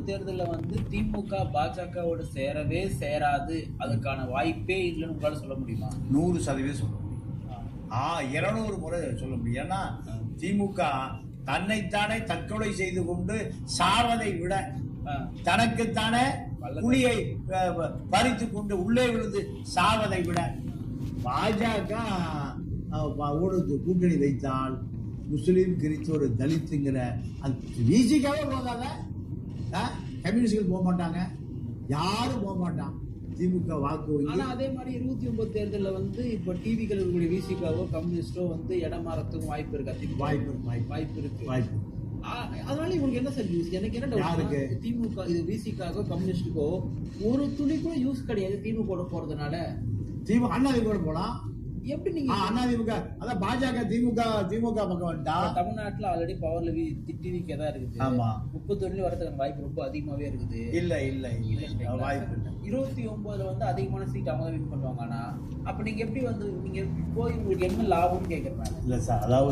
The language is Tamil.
தேர்தலில் வந்து திமுக பாஜகவோட சேரவே சேராது, அதுக்கான வாய்ப்பே இல்லைன்னு உங்களால சொல்ல முடியுமா? 100% சொல்ல முடியும். 200 முறை சொல்ல முடியும். ஏன்னா திமுக தன்னைத்தானே தற்கொலை செய்து கொண்டு சாவதை விட தனக்குத்தானே புலியை பறித்து கொண்டு உள்ளே விழுந்து சாவதை விட பாஜக கூட்டணி வைத்தால் முஸ்லீம் கிறிஸ்தவர் தலித்துங்கிற அந்த விசிக்காவே போகாத, கம்யூனிஸ்டுகள் போக மாட்டாங்க, யாரும் போக மாட்டான். திமுக வாக்கு ஆனா அதே மாதிரி 29 தேர்தலில் வந்து இப்ப டிவிகள் இருக்கக்கூடிய விசிகாவோ கம்யூனிஸ்டோ வந்து இடம் மாறத்துக்கும் வாய்ப்பு இருக்கு. வாய்ப்பு இருக்கு. அதனால இவங்களுக்கு என்ன சார் யூஸ்? எனக்கு என்ன டவுட், திமுக இது விசிகாவோ கம்யூனிஸ்டுக்கோ ஒரு துளி கூட யூஸ் கிடையாது திமுக போறதுனால. திமுக அண்ணாதிமுக போலாம். எப்படி நீங்க அண்ணாதிமுக அதான் பாஜக திமுக பக்கம் வந்துட்டா தமிழ்நாட்டுல ஆல்ரெடி பவர்ல டிவிக்கே தான் இருக்குது. ஆமா, 31 வரதுக்கான வாய்ப்பு ரொம்ப அதிகமாவே இருக்குது. இல்ல வாய்ப்பு இல்லை. 29 வந்து அதிகமான சீட் அவங்க வின் பண்ணுவாங்க. ஆனா அப்ப நீங்க எப்படி வந்து நீங்க போய் உங்களுக்கு என்ன லாபம்னு கேக்குறேன். இல்ல சார், அதாவது